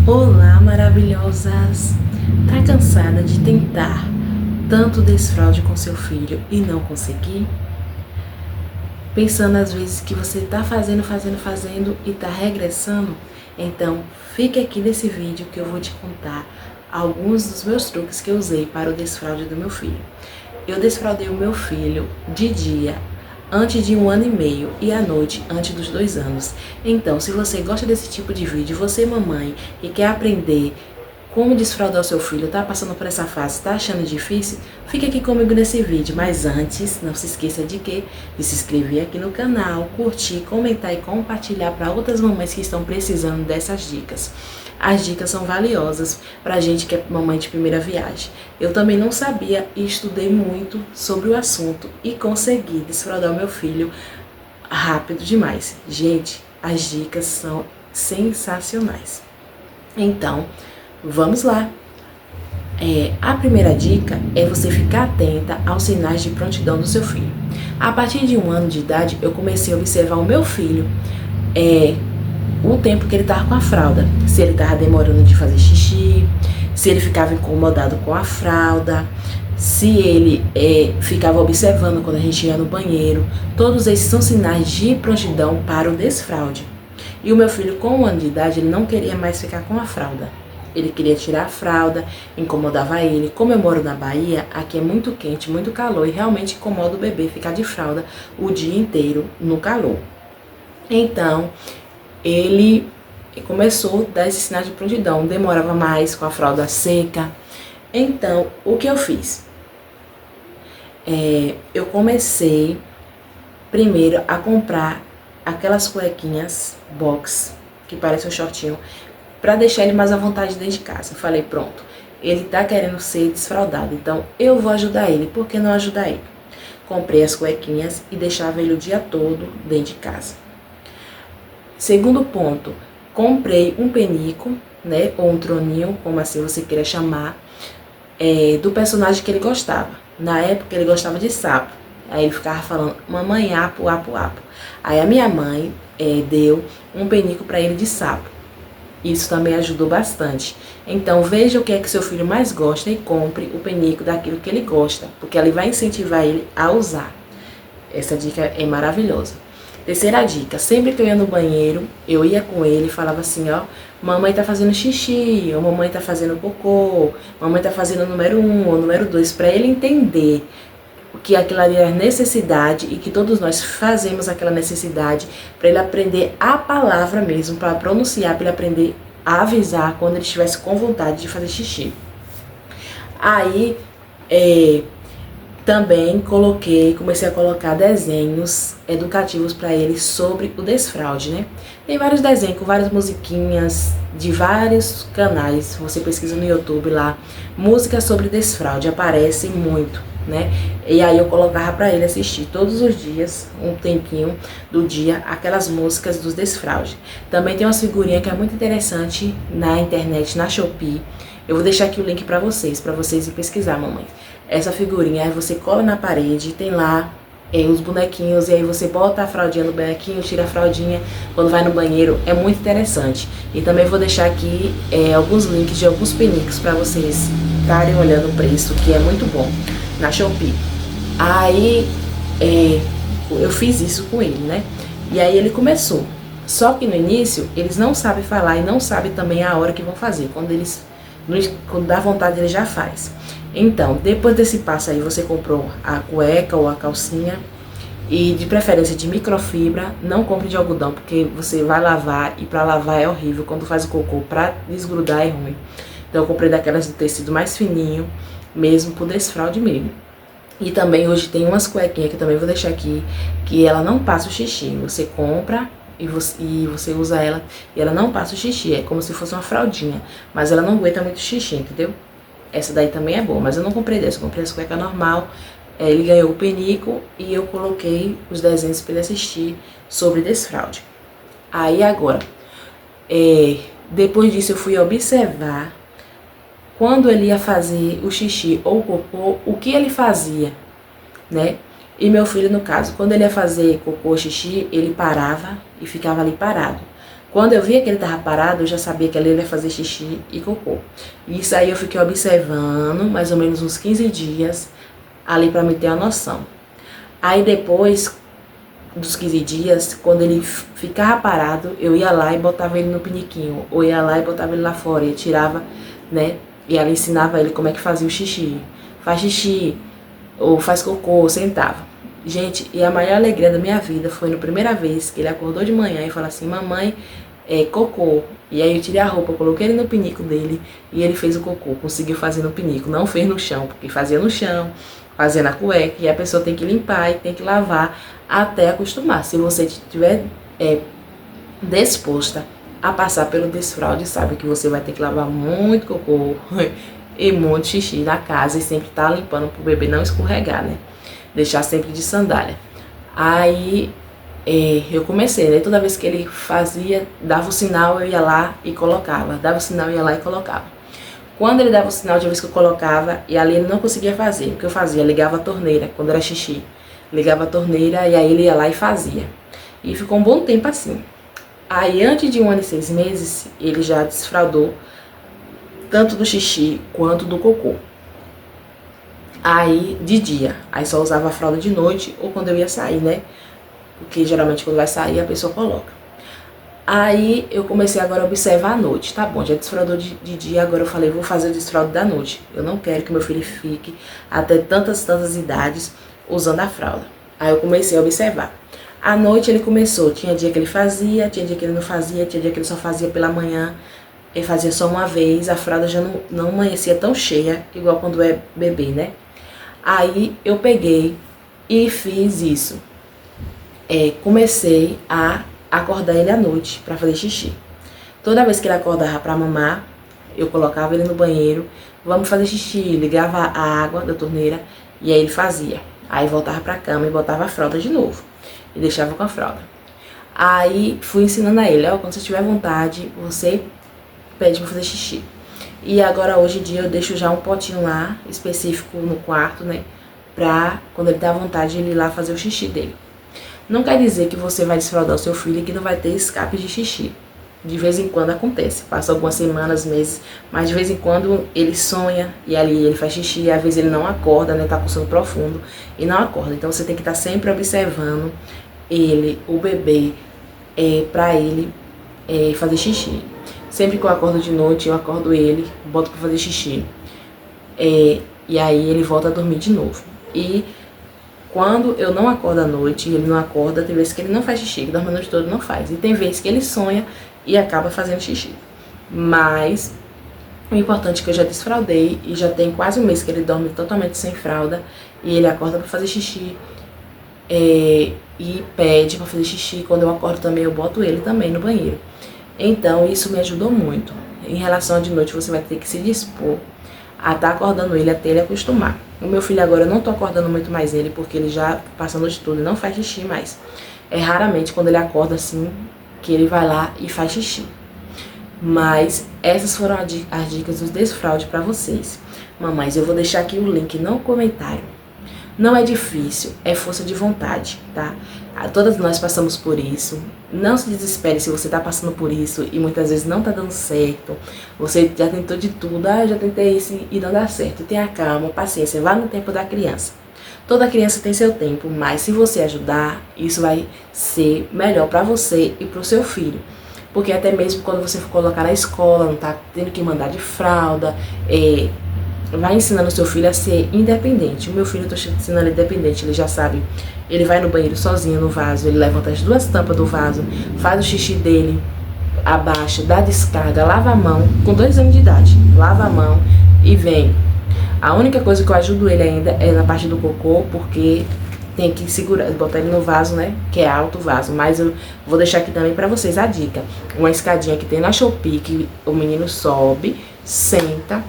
Olá, maravilhosas! Tá cansada de tentar tanto desfraude com seu filho e não conseguir? Pensando às vezes que você tá fazendo e tá regressando? Então, fique aqui nesse vídeo que eu vou te contar alguns dos meus truques que eu usei para o desfraude do meu filho. Eu desfraudei o meu filho de dia antes de 1 ano e meio e à noite antes dos 2 anos. Então, se você gosta desse tipo de vídeo, você mamãe e quer aprender como desfraudar o seu filho, tá passando por essa fase, tá achando difícil? Fique aqui comigo nesse vídeo, mas antes, não se esqueça de quê? De se inscrever aqui no canal, curtir, comentar e compartilhar para outras mamães que estão precisando dessas dicas. As dicas são valiosas pra gente que é mamãe de primeira viagem. Eu também não sabia e estudei muito sobre o assunto e consegui desfraudar o meu filho rápido demais. Gente, as dicas são sensacionais. Então, vamos lá! A primeira dica é você ficar atenta aos sinais de prontidão do seu filho. A partir de 1 ano de idade, eu comecei a observar o meu filho, o tempo que ele estava com a fralda. Se ele estava demorando de fazer xixi, se ele ficava incomodado com a fralda, se ele ficava observando quando a gente ia no banheiro. Todos esses são sinais de prontidão para o desfraude. E o meu filho, com 1 ano de idade, ele não queria mais ficar com a fralda. Ele queria tirar a fralda, incomodava ele. Como eu moro na Bahia, aqui é muito quente, muito calor e realmente incomoda o bebê ficar de fralda o dia inteiro no calor. Então, ele começou a dar esses sinais de prontidão, demorava mais com a fralda seca. Então, o que eu fiz? Eu comecei primeiro a comprar aquelas cuequinhas box, que parece um shortinho, para deixar ele mais à vontade dentro de casa. Eu falei, pronto, ele tá querendo ser desfraudado, então eu vou ajudar ele, por que não ajudar ele? Comprei as cuequinhas e deixava ele o dia todo dentro de casa. Segundo ponto, comprei um penico, né, ou um troninho, como assim você queira chamar, do personagem que ele gostava. Na época ele gostava de sapo, aí ele ficava falando, mamãe, apo, apo, apo. Aí a minha mãe deu um penico para ele de sapo. Isso também ajudou bastante. Então veja o que é que seu filho mais gosta e compre o penico daquilo que ele gosta, porque ele vai incentivar ele a usar. Essa dica é maravilhosa. Terceira dica, sempre que eu ia no banheiro, eu ia com ele e falava assim, ó, mamãe tá fazendo xixi, ou mamãe tá fazendo cocô, mamãe tá fazendo o número 1 ou número 2, para ele entender que aquilo ali é necessidade e que todos nós fazemos aquela necessidade, para ele aprender a palavra mesmo, para pronunciar, para ele aprender a avisar quando ele estivesse com vontade de fazer xixi. Aí, também comecei a colocar desenhos educativos para ele sobre o desfraude, né? Tem vários desenhos com várias musiquinhas de vários canais. Você pesquisa no YouTube lá, músicas sobre desfraude, aparecem muito, né? E aí eu colocava para ele assistir todos os dias, um tempinho do dia, aquelas músicas dos desfraude. Também tem umas figurinhas que é muito interessante na internet, na Shopee. Eu vou deixar aqui o link para vocês ir pesquisar, mamãe. Essa figurinha, aí você cola na parede, tem lá os bonequinhos, e aí você bota a fraldinha no bonequinho, tira a fraldinha quando vai no banheiro, é muito interessante. E também vou deixar aqui alguns links de alguns penicos para vocês estarem olhando o preço, que é muito bom, na Shopee. Aí eu fiz isso com ele, né? E aí ele começou. Só que no início, eles não sabem falar e não sabem também a hora que vão fazer. Quando dá vontade, ele já faz. Então, depois desse passo aí, você comprou a cueca ou a calcinha, e de preferência de microfibra, não compre de algodão, porque você vai lavar, e para lavar é horrível, quando faz o cocô, para desgrudar é ruim. Então eu comprei daquelas de tecido mais fininho, mesmo pro desfraude mesmo. E também hoje tem umas cuequinhas que eu também vou deixar aqui, que ela não passa o xixi, você compra e você usa ela e ela não passa o xixi, é como se fosse uma fraldinha, mas ela não aguenta muito xixi, entendeu? Essa daí também é boa, mas eu não comprei dessa, eu comprei essa cueca normal. Ele ganhou o penico e eu coloquei os desenhos para ele assistir sobre desfraude. Aí agora, depois disso eu fui observar quando ele ia fazer o xixi ou o cocô, o que ele fazia, né? E meu filho, no caso, quando ele ia fazer cocô ou xixi, ele parava e ficava ali parado. Quando eu via que ele estava parado, eu já sabia que ali ele ia fazer xixi e cocô. Isso aí eu fiquei observando mais ou menos uns 15 dias ali para me ter uma noção. Aí depois dos 15 dias, quando ele ficava parado, eu ia lá e botava ele no piniquinho, ou ia lá e botava ele lá fora, e tirava, né? E ela ensinava ele como é que fazia o xixi. Faz xixi, ou faz cocô, sentava. Gente, e a maior alegria da minha vida foi na primeira vez que ele acordou de manhã e falou assim: mamãe, cocô. E aí eu tirei a roupa, coloquei ele no pinico dele e ele fez o cocô, conseguiu fazer no pinico, não fez no chão, porque fazia no chão, fazia na cueca, e a pessoa tem que limpar e tem que lavar até acostumar. Se você estiver disposta a passar pelo desfraude, sabe que você vai ter que lavar muito cocô e muito xixi na casa e sempre estar limpando pro bebê não escorregar, né? Deixar sempre de sandália. Aí eu comecei, né? Toda vez que ele fazia, dava o sinal, eu ia lá e colocava. Dava o sinal, eu ia lá e colocava. Quando ele dava o sinal de vez que eu colocava, e ali ele não conseguia fazer, o que eu fazia? Ligava a torneira, quando era xixi. Ligava a torneira e aí ele ia lá e fazia. E ficou um bom tempo assim. Aí antes de 1 ano e 6 meses, ele já desfraudou tanto do xixi quanto do cocô. Aí de dia, aí só usava a fralda de noite ou quando eu ia sair, né? Porque geralmente quando vai sair a pessoa coloca. Aí eu comecei agora a observar a noite. Tá bom, já desfraudou de dia, agora eu falei, vou fazer o desfraude da noite. Eu não quero que meu filho fique até tantas idades usando a fralda. Aí eu comecei a observar. À noite ele começou, tinha dia que ele fazia, tinha dia que ele não fazia, tinha dia que ele só fazia pela manhã. Ele fazia só uma vez, a fralda já não amanhecia tão cheia, igual quando é bebê, né? Aí eu peguei e fiz isso. Comecei a acordar ele à noite para fazer xixi. Toda vez que ele acordava para mamar, eu colocava ele no banheiro, vamos fazer xixi, ligava a água da torneira e aí ele fazia. Aí voltava para a cama e botava a fralda de novo e deixava com a fralda. Aí fui ensinando a ele, quando você tiver vontade, você pede para fazer xixi. E agora hoje em dia eu deixo já um potinho lá, específico no quarto, né? Pra quando ele dá vontade ele ir lá fazer o xixi dele. Não quer dizer que você vai desfraldar o seu filho e que não vai ter escape de xixi. De vez em quando acontece, passa algumas semanas, meses, mas de vez em quando ele sonha e ali ele faz xixi, e às vezes ele não acorda, né? Tá com sono profundo e não acorda. Então você tem que estar sempre observando ele, o bebê, pra ele fazer xixi. Sempre que eu acordo de noite, eu acordo ele, boto pra fazer xixi. E aí ele volta a dormir de novo. E quando eu não acordo à noite, ele não acorda, tem vezes que ele não faz xixi, que dorme a noite toda não faz. E tem vezes que ele sonha e acaba fazendo xixi. Mas o importante é que eu já desfraldei e já tem quase um mês que ele dorme totalmente sem fralda. E ele acorda pra fazer xixi. E pede pra fazer xixi. Quando eu acordo também, eu boto ele também no banheiro. Então, isso me ajudou muito. Em relação a de noite, você vai ter que se dispor a estar acordando ele até ele acostumar. O meu filho agora, eu não tô acordando muito mais ele, porque ele já passa a noite toda e não faz xixi mais. É raramente quando ele acorda assim, que ele vai lá e faz xixi. Mas essas foram as dicas do desfraude para vocês. Mamães, eu vou deixar aqui o link no comentário. Não é difícil, é força de vontade, tá? Todas nós passamos por isso. Não se desespere se você tá passando por isso e muitas vezes não tá dando certo. Você já tentou de tudo, já tentei isso e não dá certo. Tenha calma, paciência, vá no tempo da criança. Toda criança tem seu tempo, mas se você ajudar, isso vai ser melhor para você e para o seu filho. Porque até mesmo quando você for colocar na escola, não tá tendo que mandar de fralda, vai ensinando o seu filho a ser independente. O meu filho eu tô ensinando ele independente, ele já sabe. Ele vai no banheiro sozinho no vaso, ele levanta as 2 tampas do vaso, faz o xixi dele, abaixa, dá descarga, lava a mão, com 2 anos de idade, lava a mão e vem. A única coisa que eu ajudo ele ainda é na parte do cocô, porque tem que segurar, botar ele no vaso, né, que é alto o vaso. Mas eu vou deixar aqui também pra vocês a dica. Uma escadinha que tem na Shopee, que o menino sobe, senta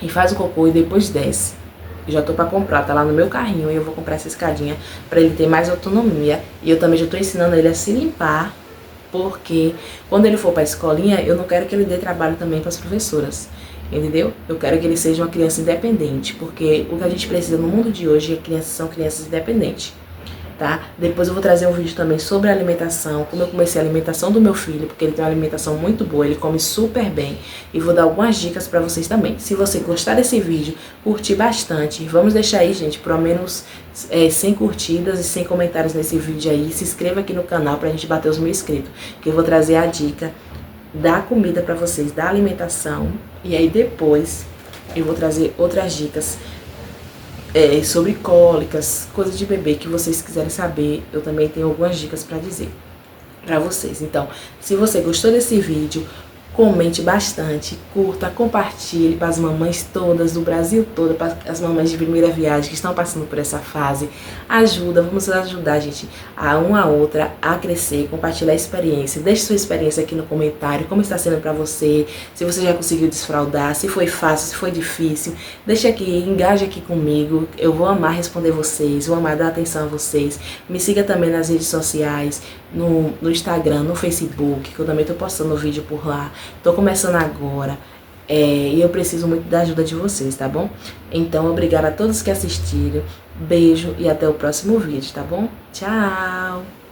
e faz o cocô e depois desce. Já tô pra comprar, tá lá no meu carrinho e eu vou comprar essa escadinha pra ele ter mais autonomia. E eu também já tô ensinando ele a se limpar, porque quando ele for pra escolinha, eu não quero que ele dê trabalho também pras professoras, entendeu? Eu quero que ele seja uma criança independente, porque o que a gente precisa no mundo de hoje são crianças independentes. tá? Depois eu vou trazer um vídeo também sobre a alimentação, como eu comecei a alimentação do meu filho, porque ele tem uma alimentação muito boa, ele come super bem. E vou dar algumas dicas pra vocês também. Se você gostar desse vídeo, curtir bastante, vamos deixar aí, gente, pelo menos 100 curtidas e 100 comentários nesse vídeo aí. Se inscreva aqui no canal pra gente bater os 1000 inscritos, que eu vou trazer a dica da comida pra vocês, da alimentação. E aí depois eu vou trazer outras dicas sobre cólicas, coisas de bebê que vocês quiserem saber. Eu também tenho algumas dicas para dizer para vocês. Então, se você gostou desse vídeo, comente bastante, curta, compartilhe para as mamães todas do Brasil todo, para as mamães de primeira viagem que estão passando por essa fase. Vamos ajudar, gente, uma a outra a crescer, compartilhar a experiência. Deixe sua experiência aqui no comentário, como está sendo para você, se você já conseguiu desfraldar, se foi fácil, se foi difícil. Deixe aqui, engaje aqui comigo, eu vou amar responder vocês, vou amar dar atenção a vocês. Me siga também nas redes sociais, no Instagram, no Facebook, que eu também estou postando vídeo por lá. Tô começando agora e eu preciso muito da ajuda de vocês, tá bom? Então, obrigada a todos que assistiram. Beijo e até o próximo vídeo, tá bom? Tchau!